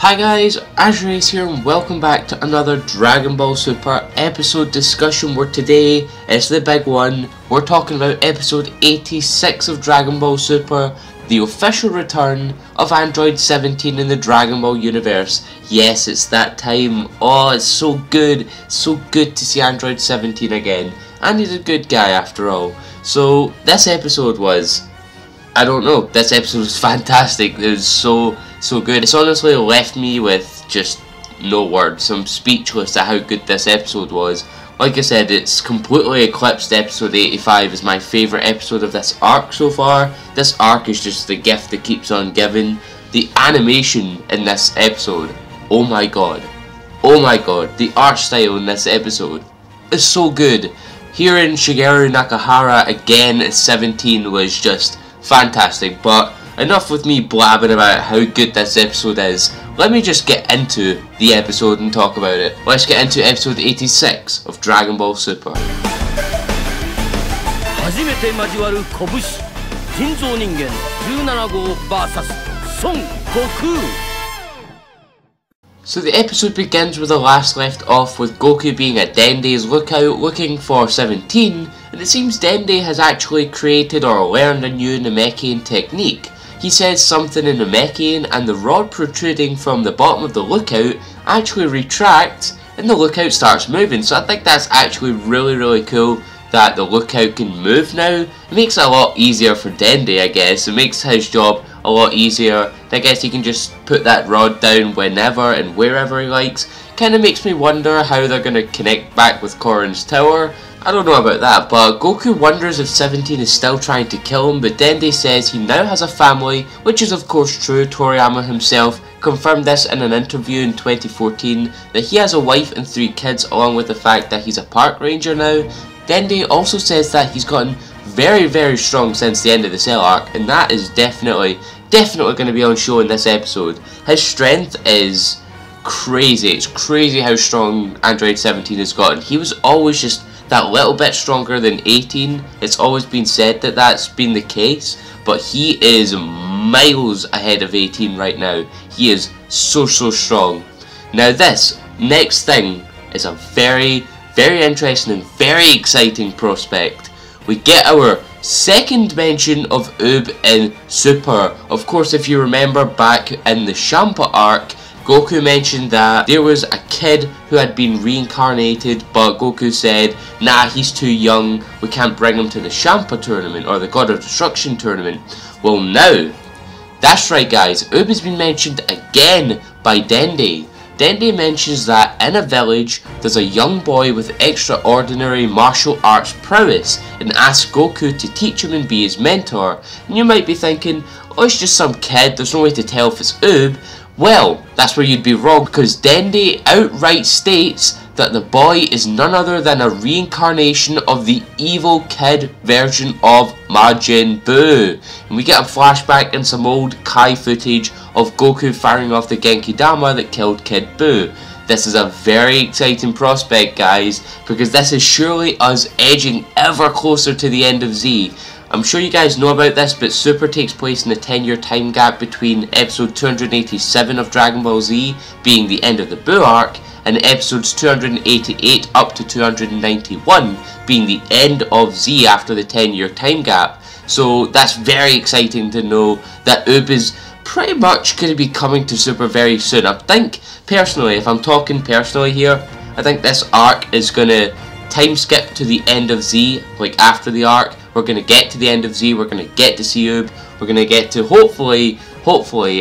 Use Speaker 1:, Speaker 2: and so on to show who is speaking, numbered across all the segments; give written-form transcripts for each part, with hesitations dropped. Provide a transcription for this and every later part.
Speaker 1: Hi guys, AzureAce here and welcome back to another Dragon Ball Super episode discussion where today is the big one. We're talking about episode 86 of Dragon Ball Super, the official return of Android 17 in the Dragon Ball universe. Yes, it's that time. Oh, it's so good to see Android 17 again. And he's a good guy after all. So this episode was, I don't know, this episode was fantastic. It was so good. It's honestly left me with just no words. I'm speechless at how good this episode was. Like I said, it's completely eclipsed episode 85 as my favourite episode of this arc so far. This arc is just the gift that keeps on giving. The animation in this episode, oh my god, the art style in this episode is so good. Hearing Shigeru Nakahara again at 17 was just fantastic, but enough with me blabbing about how good this episode is. Let me just get into the episode and talk about it. Let's get into episode 86 of Dragon Ball Super.
Speaker 2: 初めて交わる拳人造人間17号 vs 孫悟空
Speaker 1: So the episode begins where the last left off with Goku being at Dende's lookout looking for 17, and it seems Dende has actually created or learned a new Namekian technique. He says something in Namekian and the rod protruding from the bottom of the lookout actually retracts and the lookout starts moving. So I think that's actually really cool that the lookout can move now. It makes it a lot easier for Dende, I guess. It makes his job a lot easier. I guess he can just put that rod down whenever and wherever he likes. Kinda makes me wonder how they're gonna connect back with Korin's tower. I don't know about that, but Goku wonders if 17 is still trying to kill him, but Dende says he now has a family, which is of course true. Toriyama himself confirmed this in an interview in 2014, that he has a wife and 3 kids along with the fact that he's a park ranger now. Dende also says that he's gotten very strong since the end of the Cell arc, and that is definitely going to be on show in this episode. His strength is crazy. It's crazy how strong Android 17 has gotten. He was always just that little bit stronger than 18. It's always been said that that's been the case, but he is miles ahead of 18 right now. He is so strong. Now this next thing is a very interesting and very exciting prospect. We get our second mention of Oob in Super. Of course, if you remember back in the Champa arc, Goku mentioned that there was a kid who had been reincarnated, but Goku said, nah, he's too young, we can't bring him to the Champa tournament or the God of Destruction tournament. Well now, that's right guys, Oob has been mentioned again by Dende. Dende mentions that in a village there's a young boy with extraordinary martial arts prowess and asks Goku to teach him and be his mentor. And you might be thinking, oh, it's just some kid, there's no way to tell if it's Oob. Well, that's where you'd be wrong, because Dende outright states that the boy is none other than a reincarnation of the evil kid version of Majin Buu. And we get a flashback in some old Kai footage of Goku firing off the Genki Dama that killed Kid Buu. This is a very exciting prospect guys, because this is surely us edging ever closer to the end of Z. I'm sure you guys know about this, but Super takes place in a 10-year time gap between episode 287 of Dragon Ball Z being the end of the Buu arc, and episodes 288 up to 291 being the end of Z after the 10-year time gap. So that's very exciting to know that Oob is pretty much going to be coming to Super very soon. I think, personally, if I'm talking personally here, I think this arc is going to time skip to the end of Z, like after the arc. We're going to get to the end of Z, we're going to get to see Oob, we're going to get to, hopefully,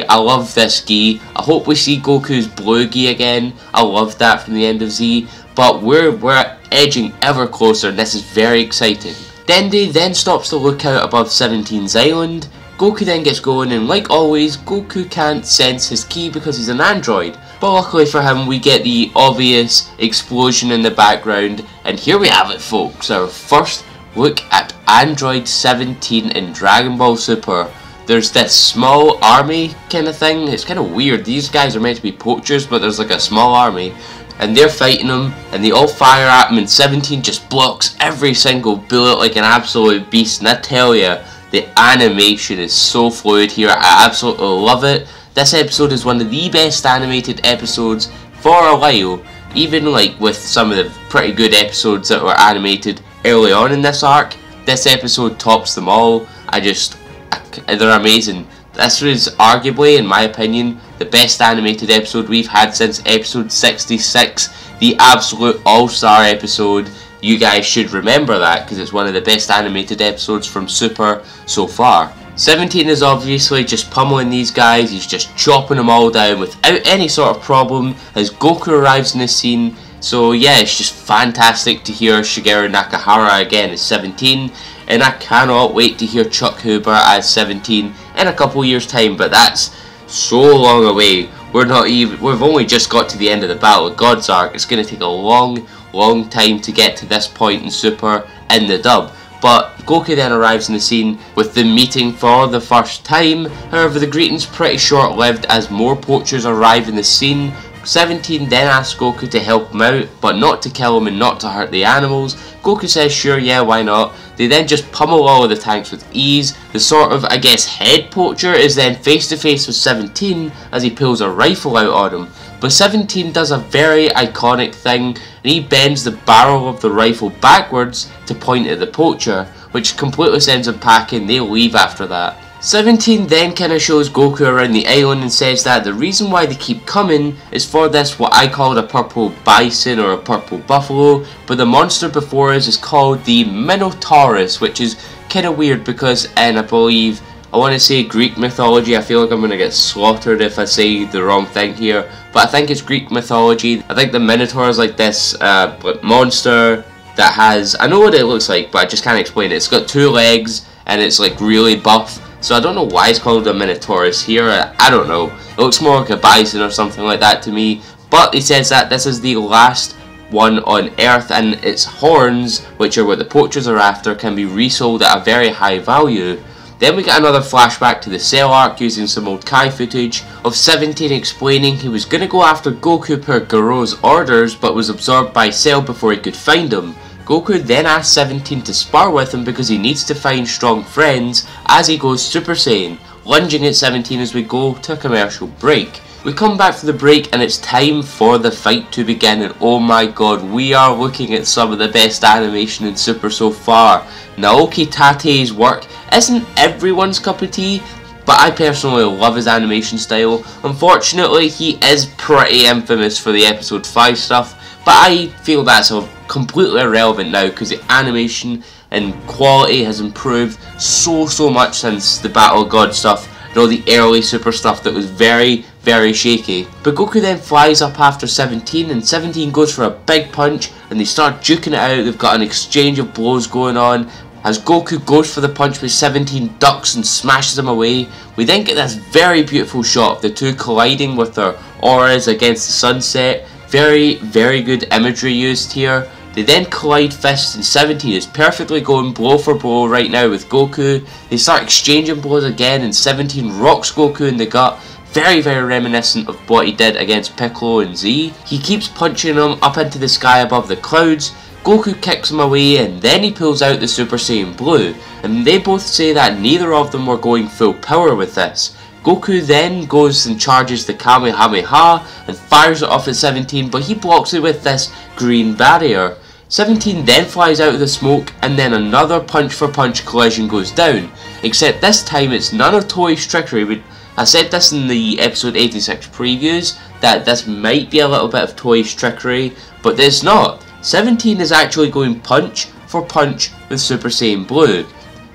Speaker 1: I love this gi. I hope we see Goku's blue gi again. I love that from the end of Z, but we're edging ever closer and this is very exciting. Dende then stops the lookout above 17's island. Goku then gets going and like always, Goku can't sense his ki because he's an android. But luckily for him, we get the obvious explosion in the background, and here we have it folks, our first look at Android 17 in Dragon Ball Super. There's this small army kind of thing. It's kind of weird. These guys are meant to be poachers, but there's like a small army. And they're fighting him, and they all fire at him, and 17 just blocks every single bullet like an absolute beast. And I tell ya, the animation is so fluid here. I absolutely love it. This episode is one of the best animated episodes for a while, even like with some of the pretty good episodes that were animated early on in this arc. This episode tops them all. They're amazing. This was arguably, in my opinion, the best animated episode we've had since episode 66, the absolute all-star episode. You guys should remember that because it's one of the best animated episodes from Super so far. 17 is obviously just pummeling these guys. He's just chopping them all down without any sort of problem as Goku arrives in the scene. So yeah, it's just fantastic to hear Shigeru Nakahara again as 17, and I cannot wait to hear Chuck Huber as 17 in a couple years time, but that's so long away. We've only just got to the end of the Battle of Gods arc. It's going to take a long time to get to this point in Super in the dub. But Goku then arrives in the scene with them meeting for the first time. However, the greeting's pretty short-lived as more poachers arrive in the scene. 17 then asks Goku to help him out, but not to kill him and not to hurt the animals. Goku says sure, yeah, why not. They then just pummel all of the tanks with ease. The sort of, I guess, head poacher is then face to face with 17 as he pulls a rifle out on him. But 17 does a very iconic thing, and he bends the barrel of the rifle backwards to point at the poacher, which completely sends him packing. They leave after that. 17 then kinda shows Goku around the island and says that the reason why they keep coming is for this, what I called a purple bison or a purple buffalo, but the monster before us is called the Minotaurus, which is kinda weird because in, I want to say Greek mythology. I feel like I'm going to get slaughtered if I say the wrong thing here, but I think it's Greek mythology. I think the Minotaur is like this monster that has, I know what it looks like, but I just can't explain it. It's got 2 legs and it's like really buff. So I don't know why it's called a Minotaurus here. I don't know. It looks more like a bison or something like that to me. But he says that this is the last one on Earth, and its horns, which are what the poachers are after, can be resold at a very high value. Then we get another flashback to the Cell arc using some old Kai footage of 17 explaining he was going to go after Goku per Garrou's orders but was absorbed by Cell before he could find him. Goku then asks 17 to spar with him because he needs to find strong friends as he goes Super Saiyan, lunging at 17 as we go to a commercial break. We come back from the break and it's time for the fight to begin, and oh my god, we are looking at some of the best animation in Super so far. Naoki Tate's work isn't everyone's cup of tea, but I personally love his animation style. Unfortunately, he is pretty infamous for the episode 5 stuff, but I feel that's completely irrelevant now because the animation and quality has improved so much since the Battle of God stuff and all the early Super stuff that was very shaky. But Goku then flies up after 17 and 17 goes for a big punch and they start duking it out. They've got an exchange of blows going on. As Goku goes for the punch, but 17 ducks and smashes him away. We then get this very beautiful shot of the two colliding with their auras against the sunset. Very good imagery used here. They then collide fists and 17 is perfectly going blow for blow right now with Goku. They start exchanging blows again and 17 rocks Goku in the gut. Very reminiscent of what he did against Piccolo and Z. He keeps punching him up into the sky above the clouds. Goku kicks him away and then he pulls out the Super Saiyan Blue, and they both say that neither of them were going full power with this. Goku then goes and charges the Kamehameha and fires it off at 17, but he blocks it with this green barrier. 17 then flies out of the smoke and then another punch for punch collision goes down, except this time it's none of Toei's trickery. I said this in the episode 86 previews, that this might be a little bit of Toei's trickery, but it's not. 17 is actually going punch for punch with Super Saiyan Blue.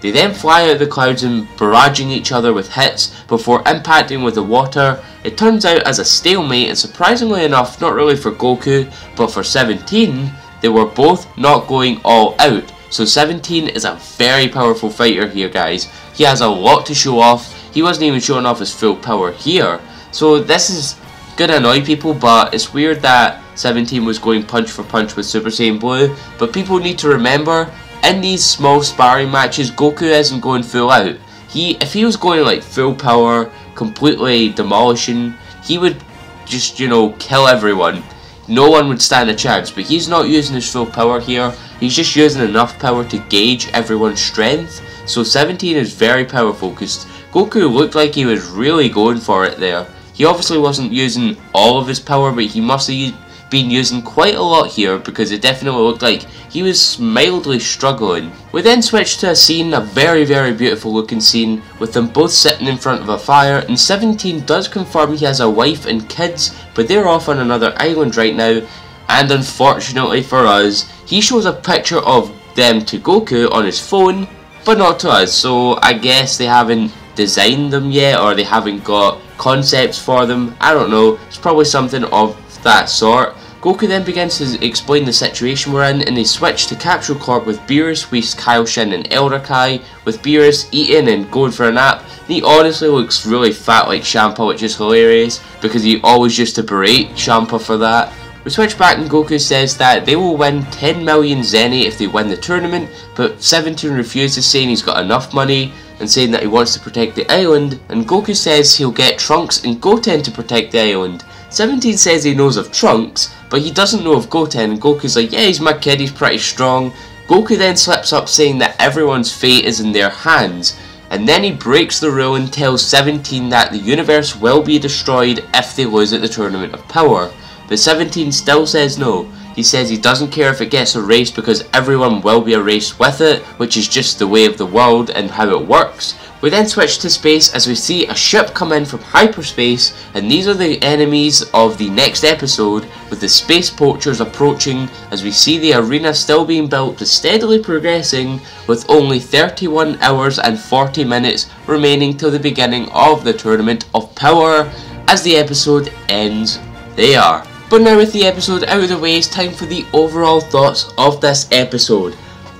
Speaker 1: They then fly out of the clouds and barraging each other with hits before impacting with the water. It turns out as a stalemate, and surprisingly enough, not really for Goku, but for 17, they were both not going all out. So 17 is a very powerful fighter here, guys. He has a lot to show off. He wasn't even showing off his full power here. So this is gonna annoy people, but it's weird that 17 was going punch for punch with Super Saiyan Blue. But people need to remember, in these small sparring matches, Goku isn't going full out. If he was going like full power, completely demolishing, he would just, you know, kill everyone. No one would stand a chance, but he's not using his full power here. He's just using enough power to gauge everyone's strength. So 17 is very powerful because Goku looked like he was really going for it there. He obviously wasn't using all of his power, but he must have been using quite a lot here because it definitely looked like he was mildly struggling. We then switched to a scene, a very beautiful looking scene, with them both sitting in front of a fire, and 17 does confirm he has a wife and kids, but they're off on another island right now, and unfortunately for us, he shows a picture of them to Goku on his phone, but not to us, so I guess they haven't designed them yet, or they haven't got concepts for them. I don't know, it's probably something of that sort. Goku then begins to explain the situation we're in, and they switch to Capsule Corp with Beerus, Whis, Kaioshin and Elder Kai, with Beerus eating and going for a nap. And he honestly looks really fat like Champa, which is hilarious because he always used to berate Champa for that. We switch back and Goku says that they will win 10 million Zenny if they win the tournament, but 17 refuses, saying he's got enough money and saying that he wants to protect the island, and Goku says he'll get Trunks and Goten to protect the island. 17 says he knows of Trunks, but he doesn't know of Goten, and Goku's like, yeah, he's my kid, he's pretty strong. Goku then slips up saying that everyone's fate is in their hands, and then he breaks the rule and tells 17 that the universe will be destroyed if they lose at the Tournament of Power. But 17 still says no. He says he doesn't care if it gets erased because everyone will be erased with it, which is just the way of the world and how it works. We then switch to space as we see a ship come in from hyperspace, and these are the enemies of the next episode, with the space poachers approaching as we see the arena still being built but steadily progressing, with only 31 hours and 40 minutes remaining till the beginning of the Tournament of Power. As the episode ends there. But now with the episode out of the way, it's time for the overall thoughts of this episode.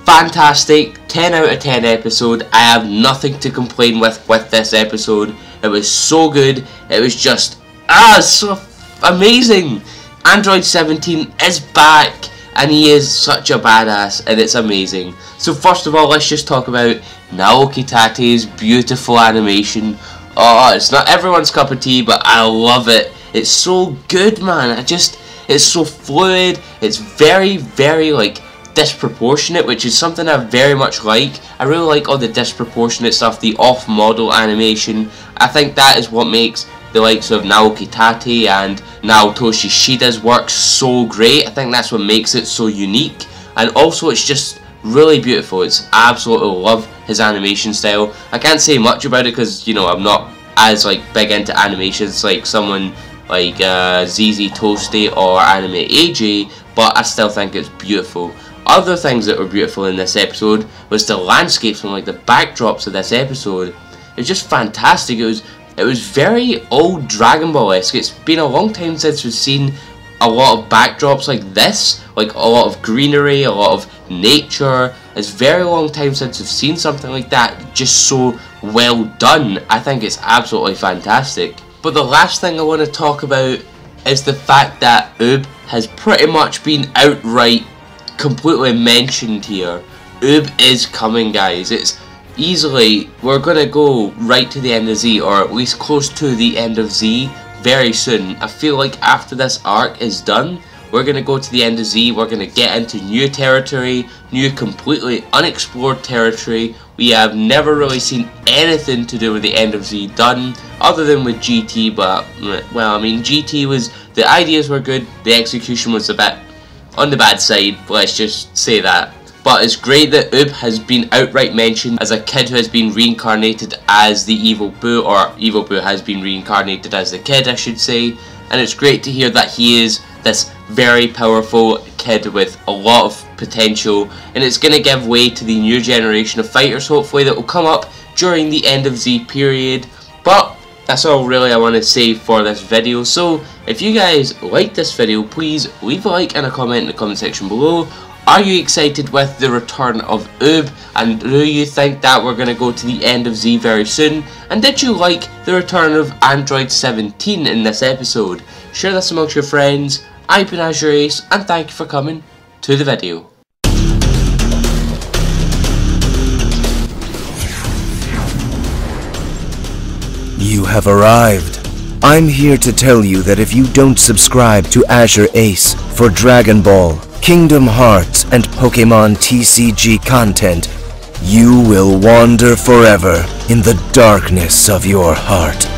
Speaker 1: Fantastic, 10 out of 10 episode. I have nothing to complain with this episode. It was so good. It was just, so amazing. Android 17 is back, and he is such a badass, and it's amazing. So first of all, let's just talk about Naoki Tate's beautiful animation. Oh, it's not everyone's cup of tea, but I love it. It's so good, man. It's so fluid. It's very like disproportionate, which is something I very much like. I really like all the disproportionate stuff, the off-model animation. I think that is what makes the likes of Naoki Tate and Naoto Shishida's work so great. I think that's what makes it so unique, and also it's just really beautiful. It's absolutely love his animation style. I can't say much about it because, you know, I'm not as like big into animations like someone like ZZ Toasty or Anime AJ, but I still think it's beautiful. Other things that were beautiful in this episode was the landscapes and like the backdrops of this episode. It was just fantastic. It was very old Dragon Ball-esque. It's been a long time since we've seen a lot of backdrops like this, like a lot of greenery, a lot of nature. It's a very long time since we've seen something like that just so well done. I think it's absolutely fantastic. But the last thing I want to talk about is the fact that Oob has pretty much been outright completely mentioned here. Oob is coming, guys. It's easily, we're going to go right to the end of Z, or at least close to the end of Z very soon. I feel like after this arc is done, we're going to go to the end of Z, we're going to get into new territory, new completely unexplored territory. We have never really seen anything to do with the end of Z done, other than with GT, but, well, I mean, GT was, the ideas were good, the execution was a bit on the bad side, let's just say that. But it's great that Oob has been outright mentioned as a kid who has been reincarnated as the Evil Buu, or Evil Buu has been reincarnated as the kid, I should say. And it's great to hear that he is this very powerful kid with a lot of potential, and it's going to give way to the new generation of fighters hopefully that will come up during the end of Z period. But that's all really I want to say for this video. So if you guys like this video, please leave a like and a comment in the comment section below. Are you excited with the return of Oob, and do you think that we're going to go to the end of Z very soon? And did you like the return of Android 17 in this episode? Share this amongst your friends. I've been AzureAce, and thank you for coming to the video.
Speaker 3: You have arrived. I'm here to tell you that if you don't subscribe to AzureAce for Dragon Ball, Kingdom Hearts, and Pokemon TCG content, you will wander forever in the darkness of your heart.